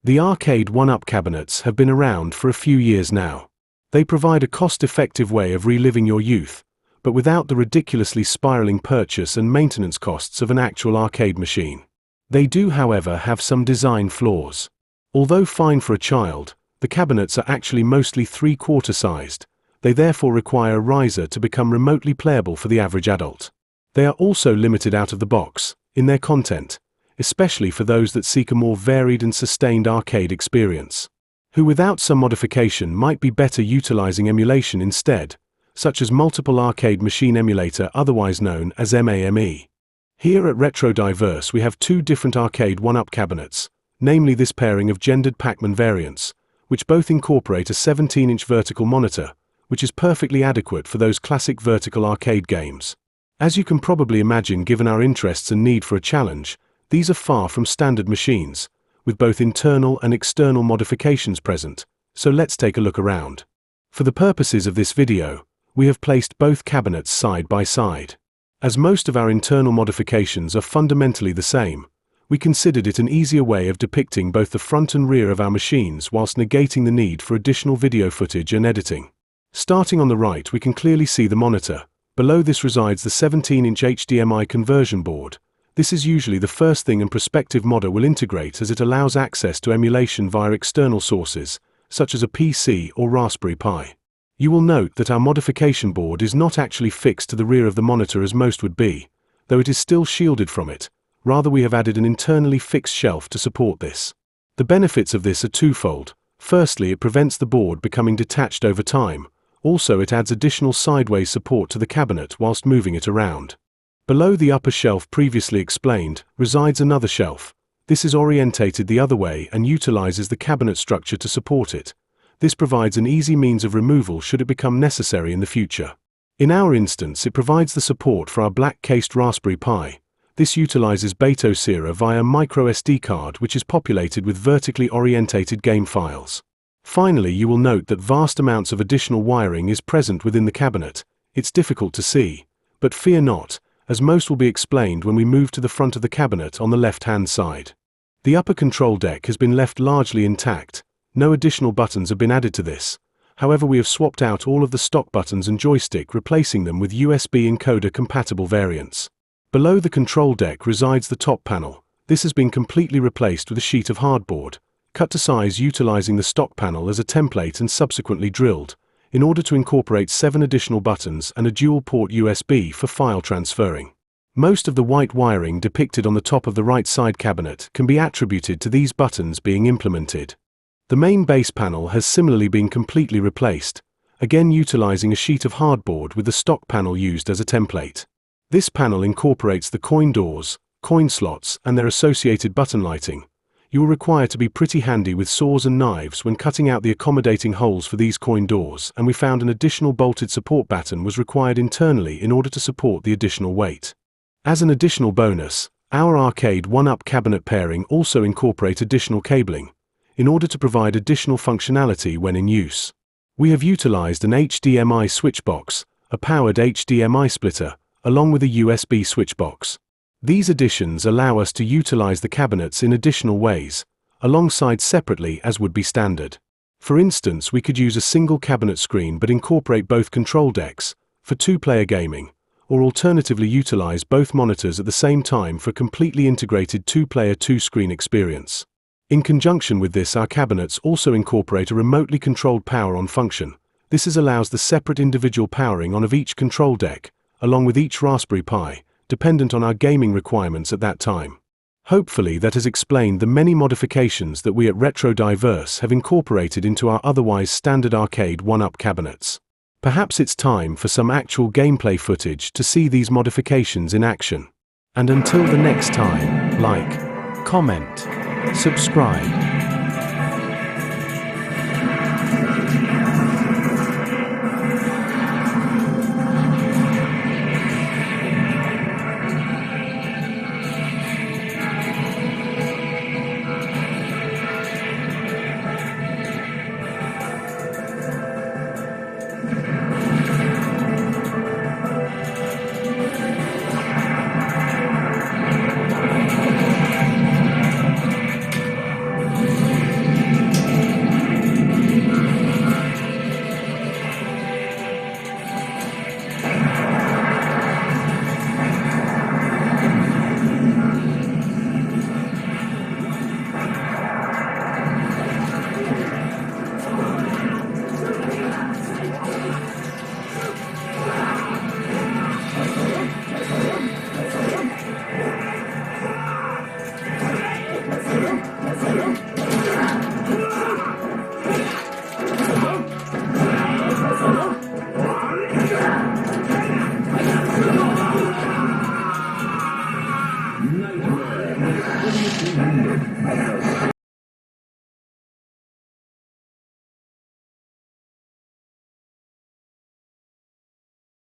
The arcade 1-up cabinets have been around for a few years now. They provide a cost-effective way of reliving your youth, but without the ridiculously spiraling purchase and maintenance costs of an actual arcade machine. They do, however, have some design flaws. Although fine for a child, the cabinets are actually mostly 3/4 sized. They therefore require a riser to become remotely playable for the average adult. They are also limited out of the box in their content, especially for those that seek a more varied and sustained arcade experience, who without some modification might be better utilizing emulation instead, such as Multiple Arcade Machine Emulator, otherwise known as MAME. Here at Retro Diverse we have two different arcade 1-up cabinets, namely this pairing of gendered Pac-Man variants, which both incorporate a 17-inch vertical monitor, which is perfectly adequate for those classic vertical arcade games. As you can probably imagine, given our interests and need for a challenge, these are far from standard machines, with both internal and external modifications present, so let's take a look around. For the purposes of this video, we have placed both cabinets side by side. As most of our internal modifications are fundamentally the same, we considered it an easier way of depicting both the front and rear of our machines whilst negating the need for additional video footage and editing. Starting on the right, we can clearly see the monitor. Below this resides the 17-inch HDMI conversion board. This is usually the first thing a prospective modder will integrate, as it allows access to emulation via external sources, such as a PC or Raspberry Pi. You will note that our modification board is not actually fixed to the rear of the monitor as most would be, though it is still shielded from it. Rather, we have added an internally fixed shelf to support this. The benefits of this are twofold. Firstly, it prevents the board becoming detached over time. Also, it adds additional sideways support to the cabinet whilst moving it around. Below the upper shelf previously explained, resides another shelf. This is orientated the other way and utilizes the cabinet structure to support it. This provides an easy means of removal should it become necessary in the future. In our instance, it provides the support for our black-cased Raspberry Pi. This utilizes Betosera via microSD card, which is populated with vertically orientated game files. Finally, you will note that vast amounts of additional wiring is present within the cabinet. It's difficult to see, but fear not, as most will be explained when we move to the front of the cabinet on the left-hand side. The upper control deck has been left largely intact. No additional buttons have been added to this. However, we have swapped out all of the stock buttons and joystick, replacing them with USB encoder-compatible variants. Below the control deck resides the top panel. This has been completely replaced with a sheet of hardboard, cut to size utilizing the stock panel as a template and subsequently drilled, in order to incorporate 7 additional buttons and a dual-port USB for file transferring. Most of the white wiring depicted on the top of the right side cabinet can be attributed to these buttons being implemented. The main base panel has similarly been completely replaced, again utilizing a sheet of hardboard with the stock panel used as a template. This panel incorporates the coin doors, coin slots, and their associated button lighting. You will require to be pretty handy with saws and knives when cutting out the accommodating holes for these coin doors, and we found an additional bolted support batten was required internally in order to support the additional weight. As an additional bonus, our arcade 1-up cabinet pairing also incorporate additional cabling, in order to provide additional functionality when in use. We have utilized an HDMI switch box, a powered HDMI splitter, along with a USB switch box. These additions allow us to utilize the cabinets in additional ways, alongside separately as would be standard. For instance, we could use a single cabinet screen but incorporate both control decks for 2-player gaming, or alternatively utilize both monitors at the same time for a completely integrated 2-player 2-screen experience. In conjunction with this, our cabinets also incorporate a remotely controlled power-on function. This allows the separate individual powering on of each control deck, along with each Raspberry Pi, dependent on our gaming requirements at that time. Hopefully that has explained the many modifications that we at Retro Diverse have incorporated into our otherwise standard arcade 1-up cabinets. Perhaps it's time for some actual gameplay footage to see these modifications in action. And until the next time, like, comment, subscribe.